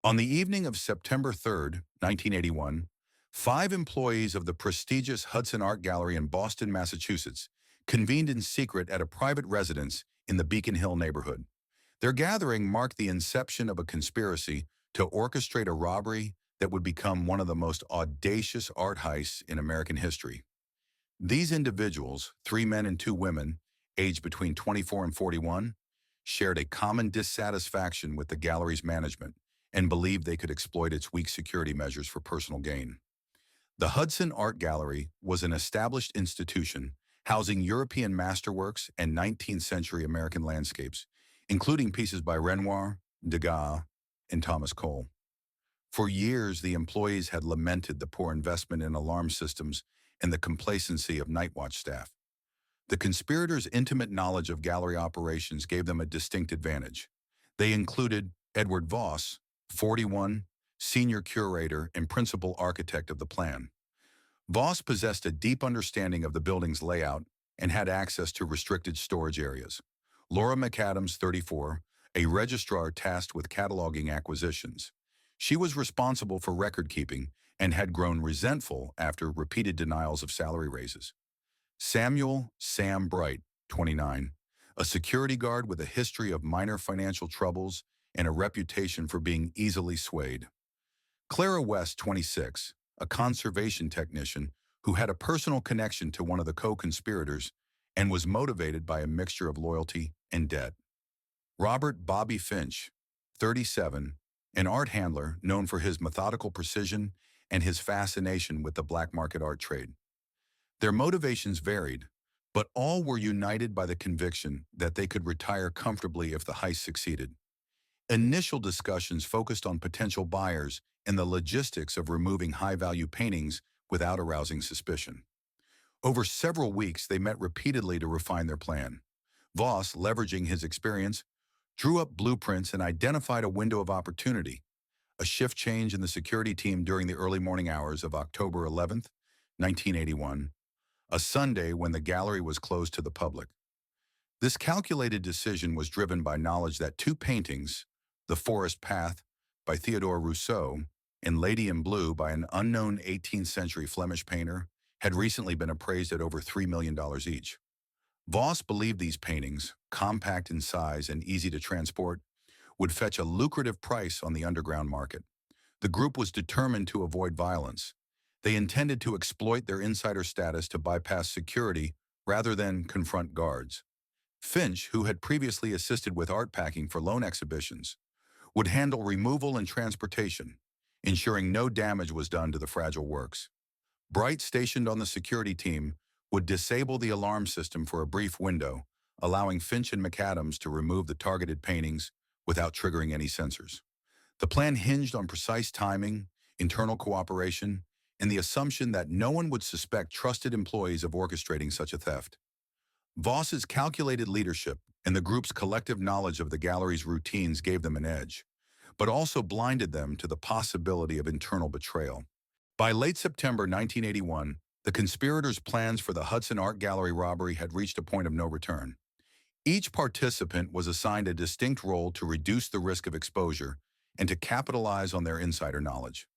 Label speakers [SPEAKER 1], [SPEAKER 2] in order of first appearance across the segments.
[SPEAKER 1] On the evening of September 3rd, 1981, 5 employees of the prestigious Hudson Art Gallery in Boston, Massachusetts, convened in secret at a private residence in the Beacon Hill neighborhood. Their gathering marked the inception of a conspiracy to orchestrate a robbery that would become one of the most audacious art heists in American history. These individuals, 3 men and 2 women, aged between 24 and 41, shared a common dissatisfaction with the gallery's management and believed they could exploit its weak security measures for personal gain. The Hudson Art Gallery was an established institution housing European masterworks and 19th century American landscapes, including pieces by Renoir, Degas, and Thomas Cole. For years, the employees had lamented the poor investment in alarm systems and the complacency of night watch staff. The conspirators' intimate knowledge of gallery operations gave them a distinct advantage. They included Edward Voss, 41, senior curator and principal architect of the plan. Voss possessed a deep understanding of the building's layout and had access to restricted storage areas. Laura McAdams, 34, a registrar tasked with cataloging acquisitions. She was responsible for record-keeping and had grown resentful after repeated denials of salary raises. Samuel "Sam" Bright, 29, a security guard with a history of minor financial troubles and a reputation for being easily swayed. Clara West, 26, a conservation technician who had a personal connection to one of the co-conspirators and was motivated by a mixture of loyalty and debt. Robert "Bobby" Finch, 37, an art handler known for his methodical precision and his fascination with the black market art trade. Their motivations varied, but all were united by the conviction that they could retire comfortably if the heist succeeded. Initial discussions focused on potential buyers and the logistics of removing high-value paintings without arousing suspicion. Over several weeks, they met repeatedly to refine their plan. Voss, leveraging his experience, drew up blueprints and identified a window of opportunity, a shift change in the security team during the early morning hours of October 11th, 1981, a Sunday when the gallery was closed to the public. This calculated decision was driven by knowledge that 2 paintings, The Forest Path by Theodore Rousseau and Lady in Blue by an unknown 18th century Flemish painter, had recently been appraised at over $3 million each. Voss believed these paintings, compact in size and easy to transport, would fetch a lucrative price on the underground market. The group was determined to avoid violence. They intended to exploit their insider status to bypass security rather than confront guards. Finch, who had previously assisted with art packing for loan exhibitions, would handle removal and transportation, ensuring no damage was done to the fragile works. Bright, stationed on the security team, would disable the alarm system for a brief window, allowing Finch and McAdams to remove the targeted paintings without triggering any sensors. The plan hinged on precise timing, internal cooperation, and the assumption that no one would suspect trusted employees of orchestrating such a theft. Voss's calculated leadership and the group's collective knowledge of the gallery's routines gave them an edge, but also blinded them to the possibility of internal betrayal. By late September 1981, the conspirators' plans for the Hudson Art Gallery robbery had reached a point of no return. Each participant was assigned a distinct role to reduce the risk of exposure and to capitalize on their insider knowledge.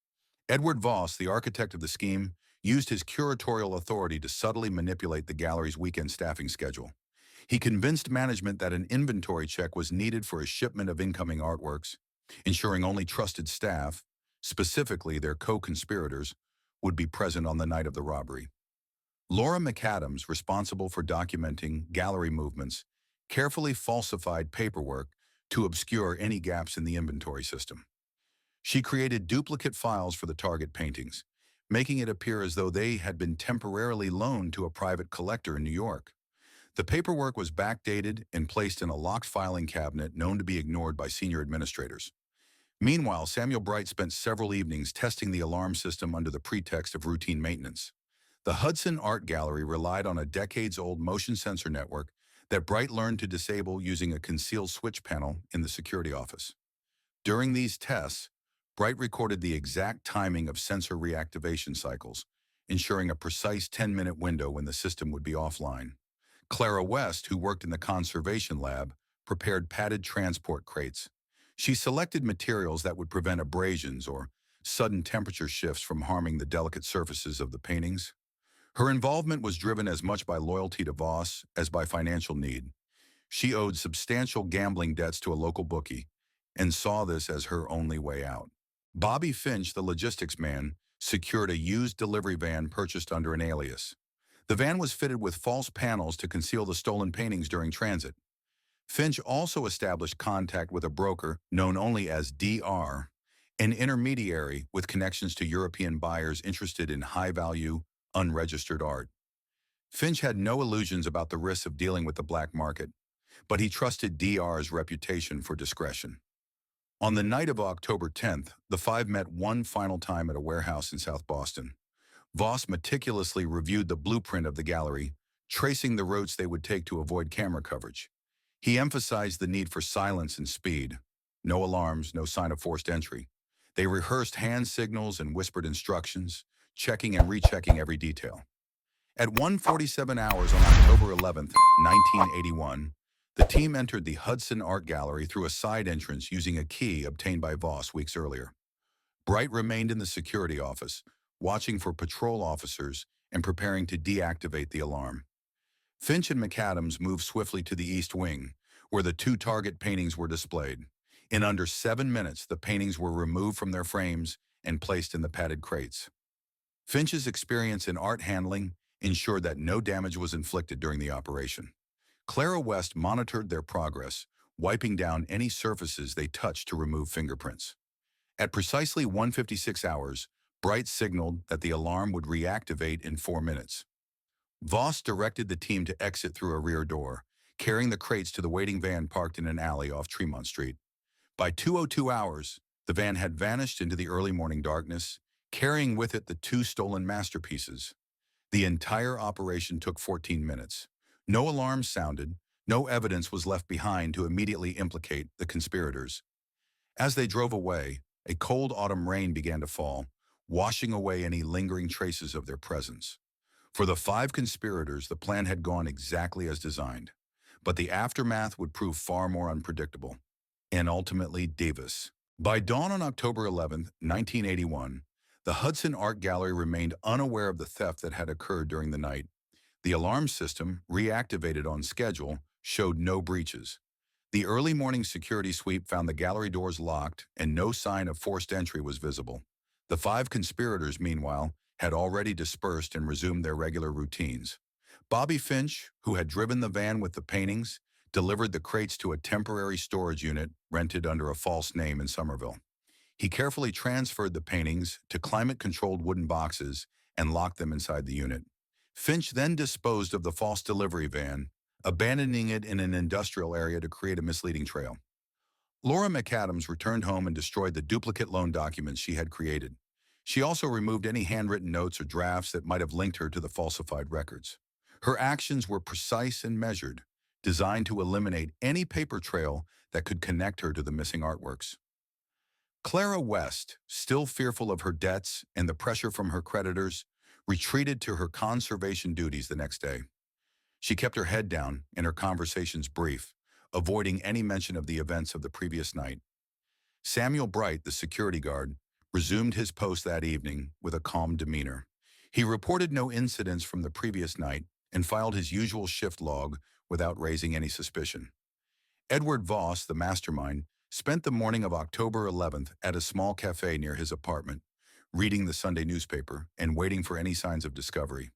[SPEAKER 1] Edward Voss, the architect of the scheme, used his curatorial authority to subtly manipulate the gallery's weekend staffing schedule. He convinced management that an inventory check was needed for a shipment of incoming artworks, ensuring only trusted staff, specifically their co-conspirators, would be present on the night of the robbery. Laura McAdams, responsible for documenting gallery movements, carefully falsified paperwork to obscure any gaps in the inventory system. She created duplicate files for the target paintings, making it appear as though they had been temporarily loaned to a private collector in New York. The paperwork was backdated and placed in a locked filing cabinet known to be ignored by senior administrators. Meanwhile, Samuel Bright spent several evenings testing the alarm system under the pretext of routine maintenance. The Hudson Art Gallery relied on a decades-old motion sensor network that Bright learned to disable using a concealed switch panel in the security office. During these tests, Bright recorded the exact timing of sensor reactivation cycles, ensuring a precise 10-minute window when the system would be offline. Clara West, who worked in the conservation lab, prepared padded transport crates. She selected materials that would prevent abrasions or sudden temperature shifts from harming the delicate surfaces of the paintings. Her involvement was driven as much by loyalty to Voss as by financial need. She owed substantial gambling debts to a local bookie and saw this as her only way out. Bobby Finch, the logistics man, secured a used delivery van purchased under an alias. The van was fitted with false panels to conceal the stolen paintings during transit. Finch also established contact with a broker known only as DR, an intermediary with connections to European buyers interested in high-value, unregistered art. Finch had no illusions about the risks of dealing with the black market, but he trusted DR's reputation for discretion. On the night of October 10th, the five met one final time at a warehouse in South Boston. Voss meticulously reviewed the blueprint of the gallery, tracing the routes they would take to avoid camera coverage. He emphasized the need for silence and speed. No alarms, no sign of forced entry. They rehearsed hand signals and whispered instructions, checking and rechecking every detail. At 1:47 hours on October 11th, 1981, the team entered the Hudson Art Gallery through a side entrance using a key obtained by Voss weeks earlier. Bright remained in the security office, watching for patrol officers and preparing to deactivate the alarm. Finch and McAdams moved swiftly to the East Wing, where the two target paintings were displayed. In under 7 minutes, the paintings were removed from their frames and placed in the padded crates. Finch's experience in art handling ensured that no damage was inflicted during the operation. Clara West monitored their progress, wiping down any surfaces they touched to remove fingerprints. At precisely 1:56 hours, Bright signaled that the alarm would reactivate in 4 minutes. Voss directed the team to exit through a rear door, carrying the crates to the waiting van parked in an alley off Tremont Street. By 2:02 hours, the van had vanished into the early morning darkness, carrying with it the two stolen masterpieces. The entire operation took 14 minutes. No alarms sounded, no evidence was left behind to immediately implicate the conspirators. As they drove away, a cold autumn rain began to fall, washing away any lingering traces of their presence. For the five conspirators, the plan had gone exactly as designed, but the aftermath would prove far more unpredictable and ultimately devious. By dawn on October 11, 1981, the Hudson Art Gallery remained unaware of the theft that had occurred during the night. The alarm system, reactivated on schedule, showed no breaches. The early morning security sweep found the gallery doors locked and no sign of forced entry was visible. The five conspirators, meanwhile, had already dispersed and resumed their regular routines. Bobby Finch, who had driven the van with the paintings, delivered the crates to a temporary storage unit rented under a false name in Somerville. He carefully transferred the paintings to climate-controlled wooden boxes and locked them inside the unit. Finch then disposed of the false delivery van, abandoning it in an industrial area to create a misleading trail. Laura McAdams returned home and destroyed the duplicate loan documents she had created. She also removed any handwritten notes or drafts that might have linked her to the falsified records. Her actions were precise and measured, designed to eliminate any paper trail that could connect her to the missing artworks. Clara West, still fearful of her debts and the pressure from her creditors, retreated to her conservation duties the next day. She kept her head down and her conversations brief, avoiding any mention of the events of the previous night. Samuel Bright, the security guard, resumed his post that evening with a calm demeanor. He reported no incidents from the previous night and filed his usual shift log without raising any suspicion. Edward Voss, the mastermind, spent the morning of October 11th at a small cafe near his apartment, reading the Sunday newspaper and waiting for any signs of discovery.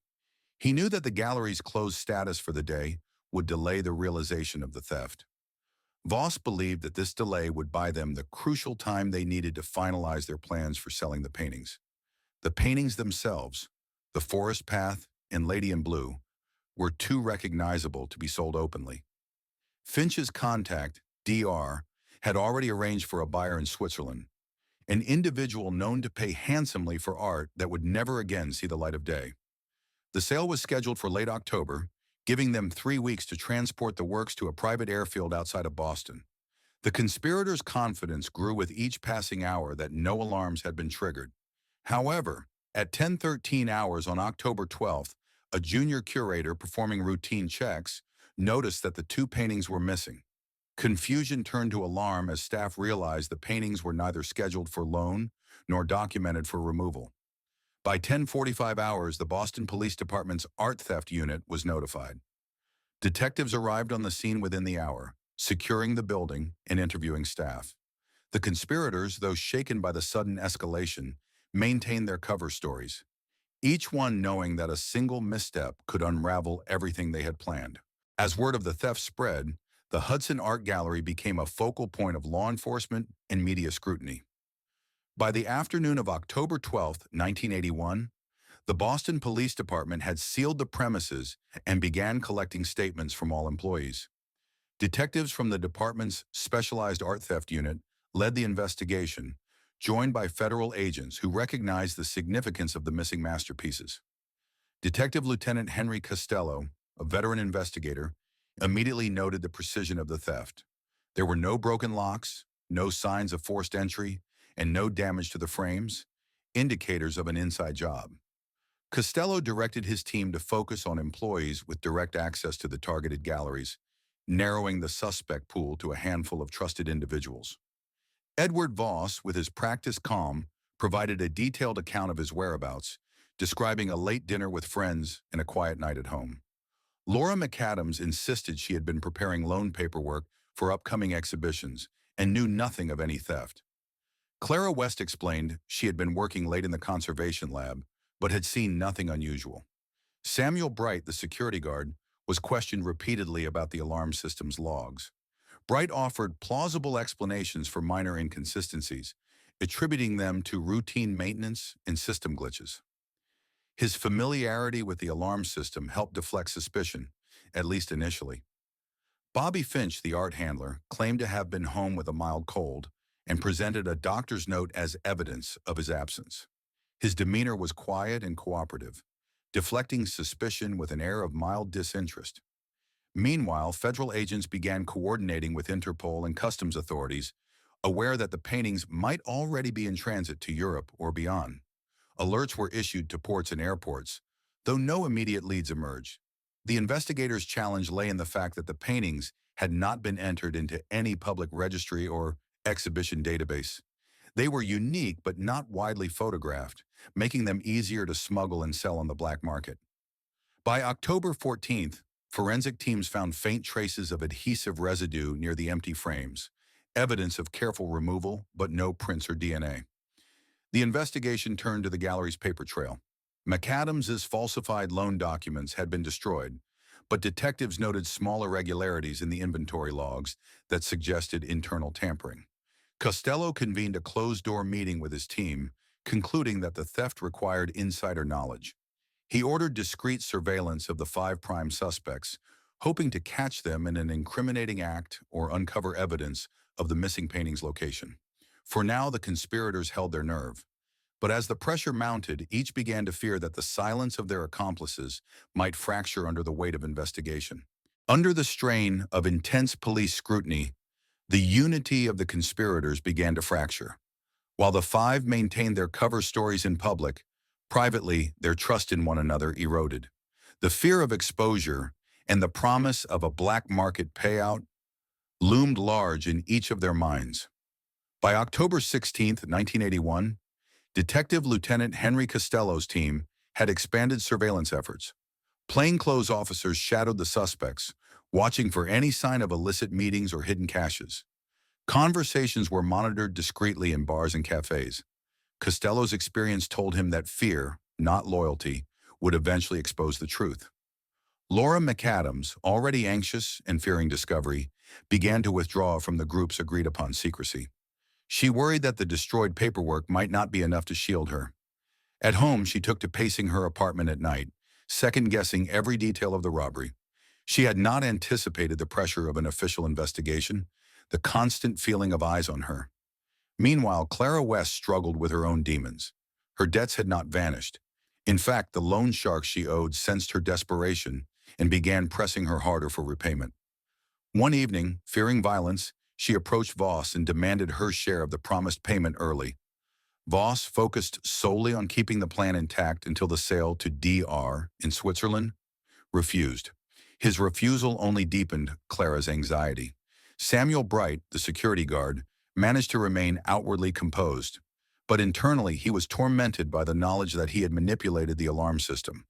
[SPEAKER 1] He knew that the gallery's closed status for the day would delay the realization of the theft. Voss believed that this delay would buy them the crucial time they needed to finalize their plans for selling the paintings. The paintings themselves, The Forest Path and Lady in Blue, were too recognizable to be sold openly. Finch's contact, DR, had already arranged for a buyer in Switzerland, an individual known to pay handsomely for art that would never again see the light of day. The sale was scheduled for late October, giving them 3 weeks to transport the works to a private airfield outside of Boston. The conspirators' confidence grew with each passing hour that no alarms had been triggered. However, at 10:13 hours on October 12th, a junior curator performing routine checks noticed that the two paintings were missing. Confusion turned to alarm as staff realized the paintings were neither scheduled for loan nor documented for removal. By 10:45 hours, the Boston Police Department's art theft unit was notified. Detectives arrived on the scene within the hour, securing the building and interviewing staff. The conspirators, though shaken by the sudden escalation, maintained their cover stories, each one knowing that a single misstep could unravel everything they had planned. As word of the theft spread, the Hudson Art Gallery became a focal point of law enforcement and media scrutiny. By the afternoon of October 12, 1981, the Boston Police Department had sealed the premises and began collecting statements from all employees. Detectives from the department's specialized art theft unit led the investigation, joined by federal agents who recognized the significance of the missing masterpieces. Detective Lieutenant Henry Costello, a veteran investigator, immediately noted the precision of the theft. There were no broken locks, no signs of forced entry, and no damage to the frames, indicators of an inside job. Costello directed his team to focus on employees with direct access to the targeted galleries, narrowing the suspect pool to a handful of trusted individuals. Edward Voss, with his practiced calm, provided a detailed account of his whereabouts, describing a late dinner with friends and a quiet night at home. Laura McAdams insisted she had been preparing loan paperwork for upcoming exhibitions and knew nothing of any theft. Clara West explained she had been working late in the conservation lab, but had seen nothing unusual. Samuel Bright, the security guard, was questioned repeatedly about the alarm system's logs. Bright offered plausible explanations for minor inconsistencies, attributing them to routine maintenance and system glitches. His familiarity with the alarm system helped deflect suspicion, at least initially. Bobby Finch, the art handler, claimed to have been home with a mild cold and presented a doctor's note as evidence of his absence. His demeanor was quiet and cooperative, deflecting suspicion with an air of mild disinterest. Meanwhile, federal agents began coordinating with Interpol and customs authorities, aware that the paintings might already be in transit to Europe or beyond. Alerts were issued to ports and airports, though no immediate leads emerged. The investigators' challenge lay in the fact that the paintings had not been entered into any public registry or exhibition database. They were unique but not widely photographed, making them easier to smuggle and sell on the black market. By October 14th, forensic teams found faint traces of adhesive residue near the empty frames, evidence of careful removal but no prints or DNA. The investigation turned to the gallery's paper trail. McAdams's falsified loan documents had been destroyed, but detectives noted small irregularities in the inventory logs that suggested internal tampering. Costello convened a closed-door meeting with his team, concluding that the theft required insider knowledge. He ordered discreet surveillance of the five prime suspects, hoping to catch them in an incriminating act or uncover evidence of the missing painting's location. For now, the conspirators held their nerve. But as the pressure mounted, each began to fear that the silence of their accomplices might fracture under the weight of investigation. Under the strain of intense police scrutiny, the unity of the conspirators began to fracture. While the five maintained their cover stories in public, privately, their trust in one another eroded. The fear of exposure and the promise of a black market payout loomed large in each of their minds. By October 16, 1981, Detective Lieutenant Henry Costello's team had expanded surveillance efforts. Plainclothes officers shadowed the suspects, watching for any sign of illicit meetings or hidden caches. Conversations were monitored discreetly in bars and cafes. Costello's experience told him that fear, not loyalty, would eventually expose the truth. Laura McAdams, already anxious and fearing discovery, began to withdraw from the group's agreed-upon secrecy. She worried that the destroyed paperwork might not be enough to shield her. At home, she took to pacing her apartment at night, second-guessing every detail of the robbery. She had not anticipated the pressure of an official investigation, the constant feeling of eyes on her. Meanwhile, Clara West struggled with her own demons. Her debts had not vanished. In fact, the loan sharks she owed sensed her desperation and began pressing her harder for repayment. One evening, fearing violence, she approached Voss and demanded her share of the promised payment early. Voss focused solely on keeping the plan intact until the sale to DR in Switzerland refused. His refusal only deepened Clara's anxiety. Samuel Bright, the security guard, managed to remain outwardly composed, but internally he was tormented by the knowledge that he had manipulated the alarm system,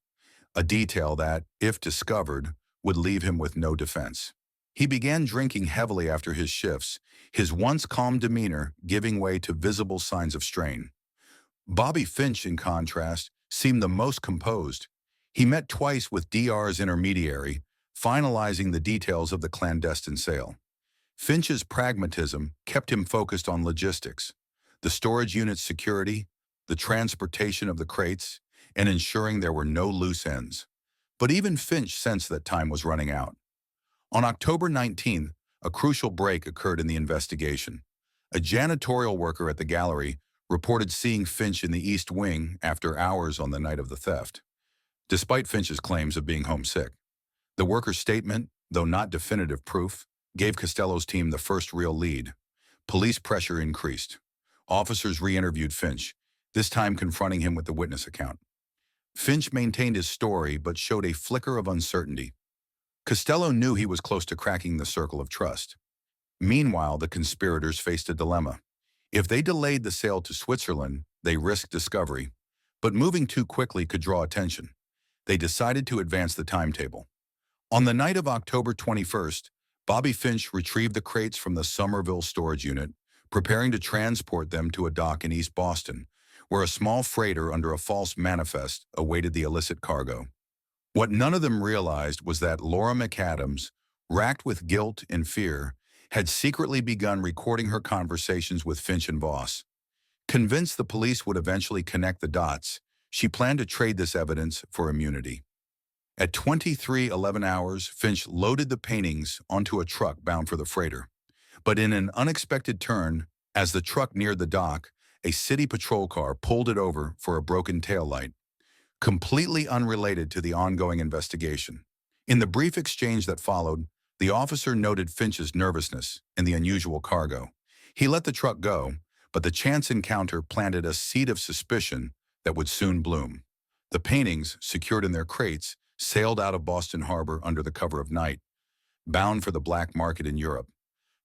[SPEAKER 1] a detail that, if discovered, would leave him with no defense. He began drinking heavily after his shifts, his once calm demeanor giving way to visible signs of strain. Bobby Finch, in contrast, seemed the most composed. He met twice with DR's intermediary, finalizing the details of the clandestine sale. Finch's pragmatism kept him focused on logistics, the storage unit's security, the transportation of the crates, and ensuring there were no loose ends. But even Finch sensed that time was running out. On October 19th, a crucial break occurred in the investigation. A janitorial worker at the gallery reported seeing Finch in the East Wing after hours on the night of the theft, despite Finch's claims of being homesick. The worker's statement, though not definitive proof, gave Costello's team the first real lead. Police pressure increased. Officers re-interviewed Finch, this time confronting him with the witness account. Finch maintained his story but showed a flicker of uncertainty. Costello knew he was close to cracking the circle of trust. Meanwhile, the conspirators faced a dilemma. If they delayed the sale to Switzerland, they risked discovery, but moving too quickly could draw attention. They decided to advance the timetable. On the night of October 21st, Bobby Finch retrieved the crates from the Somerville storage unit, preparing to transport them to a dock in East Boston, where a small freighter under a false manifest awaited the illicit cargo. What none of them realized was that Laura McAdams, racked with guilt and fear, had secretly begun recording her conversations with Finch and Voss. Convinced the police would eventually connect the dots, she planned to trade this evidence for immunity. At 23:11 hours, Finch loaded the paintings onto a truck bound for the freighter. But in an unexpected turn, as the truck neared the dock, a city patrol car pulled it over for a broken taillight, completely unrelated to the ongoing investigation. In the brief exchange that followed, the officer noted Finch's nervousness and the unusual cargo. He let the truck go, but the chance encounter planted a seed of suspicion that would soon bloom. The paintings, secured in their crates, sailed out of Boston Harbor under the cover of night, bound for the black market in Europe.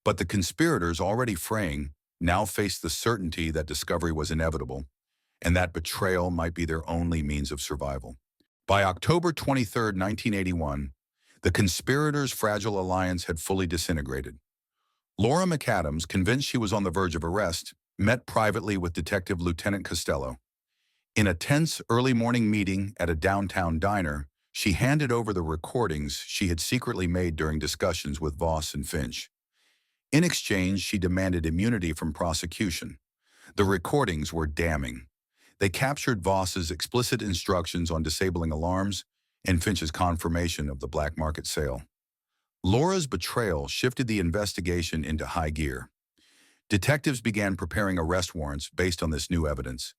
[SPEAKER 1] But the conspirators, already fraying, now faced the certainty that discovery was inevitable, and that betrayal might be their only means of survival. By October 23, 1981, the conspirators' fragile alliance had fully disintegrated. Laura McAdams, convinced she was on the verge of arrest, met privately with Detective Lieutenant Costello. In a tense early morning meeting at a downtown diner, she handed over the recordings she had secretly made during discussions with Voss and Finch. In exchange, she demanded immunity from prosecution. The recordings were damning. They captured Voss's explicit instructions on disabling alarms and Finch's confirmation of the black market sale. Laura's betrayal shifted the investigation into high gear. Detectives began preparing arrest warrants based on this new evidence,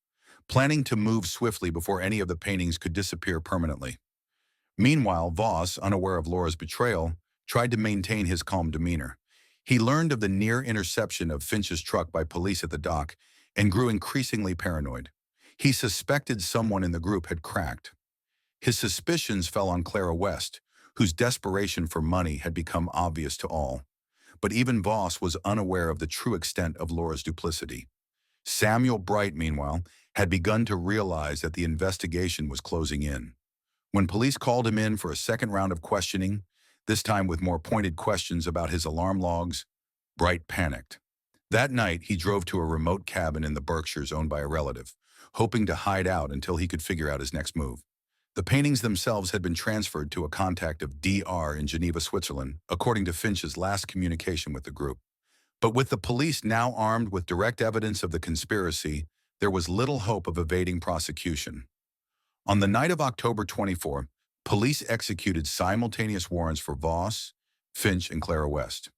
[SPEAKER 1] planning to move swiftly before any of the paintings could disappear permanently. Meanwhile, Voss, unaware of Laura's betrayal, tried to maintain his calm demeanor. He learned of the near interception of Finch's truck by police at the dock and grew increasingly paranoid. He suspected someone in the group had cracked. His suspicions fell on Clara West, whose desperation for money had become obvious to all. But even Voss was unaware of the true extent of Laura's duplicity. Samuel Bright, meanwhile, had begun to realize that the investigation was closing in. When police called him in for a second round of questioning, this time with more pointed questions about his alarm logs, Bright panicked. That night, he drove to a remote cabin in the Berkshires owned by a relative, hoping to hide out until he could figure out his next move. The paintings themselves had been transferred to a contact of DR in Geneva, Switzerland, according to Finch's last communication with the group. But with the police now armed with direct evidence of the conspiracy, there was little hope of evading prosecution. On the night of October 24, police executed simultaneous warrants for Voss, Finch, and Clara West.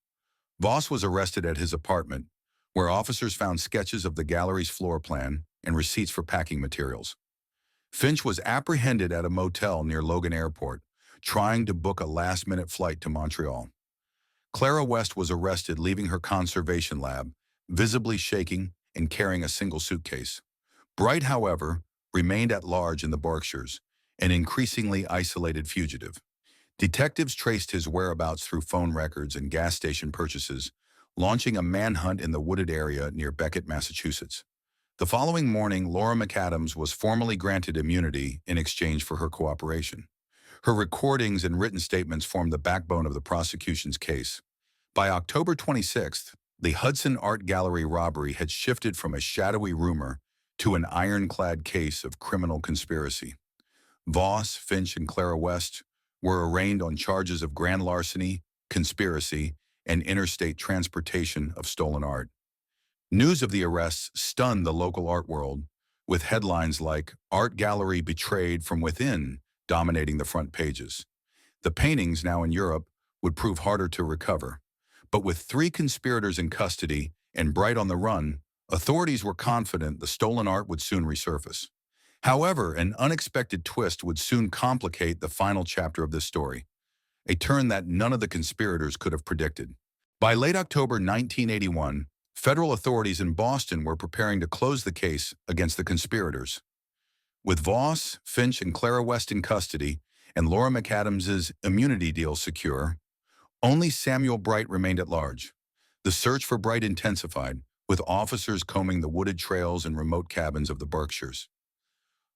[SPEAKER 1] Voss was arrested at his apartment, where officers found sketches of the gallery's floor plan and receipts for packing materials. Finch was apprehended at a motel near Logan Airport, trying to book a last-minute flight to Montreal. Clara West was arrested leaving her conservation lab, visibly shaking and carrying a single suitcase. Bright, however, remained at large in the Berkshires, an increasingly isolated fugitive. Detectives traced his whereabouts through phone records and gas station purchases, launching a manhunt in the wooded area near Beckett, Massachusetts. The following morning, Laura McAdams was formally granted immunity in exchange for her cooperation. Her recordings and written statements formed the backbone of the prosecution's case. By October 26th, the Hudson Art Gallery robbery had shifted from a shadowy rumor to an ironclad case of criminal conspiracy. Voss, Finch, and Clara West were arraigned on charges of grand larceny, conspiracy, and interstate transportation of stolen art. News of the arrests stunned the local art world, with headlines like "Art Gallery Betrayed from Within" dominating the front pages. The paintings, now in Europe, would prove harder to recover. But with 3 conspirators in custody and Bright on the run, authorities were confident the stolen art would soon resurface. However, an unexpected twist would soon complicate the final chapter of this story, a turn that none of the conspirators could have predicted. By late October 1981, federal authorities in Boston were preparing to close the case against the conspirators. With Voss, Finch, and Clara West in custody and Laura McAdams's immunity deal secure, only Samuel Bright remained at large. The search for Bright intensified, with officers combing the wooded trails and remote cabins of the Berkshires.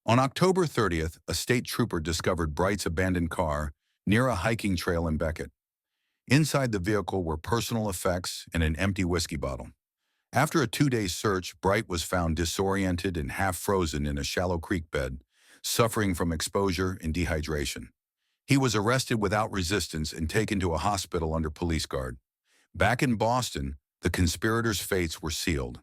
[SPEAKER 1] On October 30th, a state trooper discovered Bright's abandoned car near a hiking trail in Beckett. Inside the vehicle were personal effects and an empty whiskey bottle. After a 2-day search, Bright was found disoriented and half-frozen in a shallow creek bed, suffering from exposure and dehydration. He was arrested without resistance and taken to a hospital under police guard. Back in Boston, the conspirators' fates were sealed.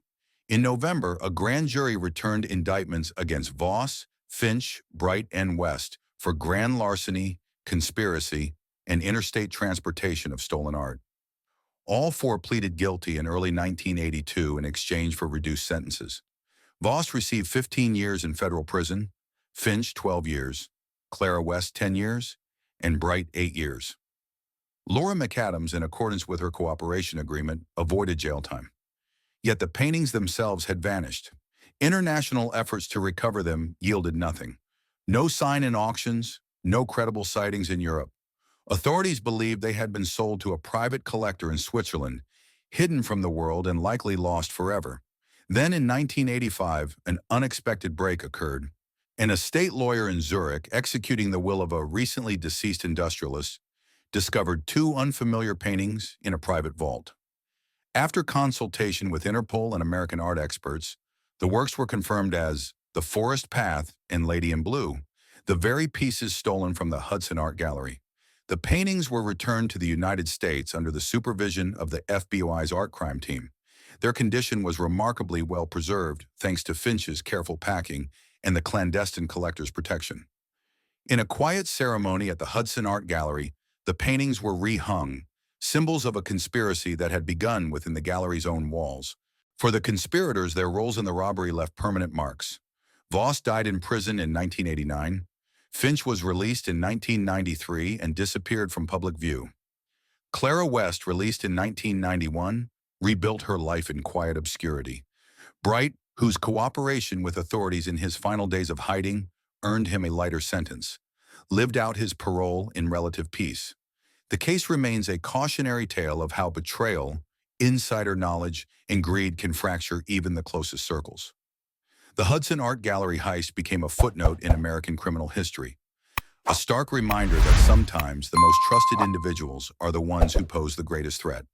[SPEAKER 1] In November, a grand jury returned indictments against Voss, Finch, Bright, and West for grand larceny, conspiracy, and interstate transportation of stolen art. All 4 pleaded guilty in early 1982 in exchange for reduced sentences. Voss received 15 years in federal prison, Finch 12 years, Clara West 10 years, and Bright 8 years. Laura McAdams, in accordance with her cooperation agreement, avoided jail time. Yet the paintings themselves had vanished. International efforts to recover them yielded nothing. No sign in auctions, no credible sightings in Europe. Authorities believed they had been sold to a private collector in Switzerland, hidden from the world and likely lost forever. Then in 1985, an unexpected break occurred. An estate lawyer in Zurich, executing the will of a recently deceased industrialist, discovered 2 unfamiliar paintings in a private vault. After consultation with Interpol and American art experts, the works were confirmed as The Forest Path and Lady in Blue, the very pieces stolen from the Hudson Art Gallery. The paintings were returned to the United States under the supervision of the FBI's art crime team. Their condition was remarkably well preserved thanks to Finch's careful packing and the clandestine collector's protection. In a quiet ceremony at the Hudson Art Gallery, the paintings were rehung, symbols of a conspiracy that had begun within the gallery's own walls. For the conspirators, their roles in the robbery left permanent marks. Voss died in prison in 1989. Finch was released in 1993 and disappeared from public view. Clara West, released in 1991, rebuilt her life in quiet obscurity. Bright, whose cooperation with authorities in his final days of hiding earned him a lighter sentence, lived out his parole in relative peace. The case remains a cautionary tale of how betrayal, insider knowledge, and greed can fracture even the closest circles. The Hudson Art Gallery heist became a footnote in American criminal history, a stark reminder that sometimes the most trusted individuals are the ones who pose the greatest threat.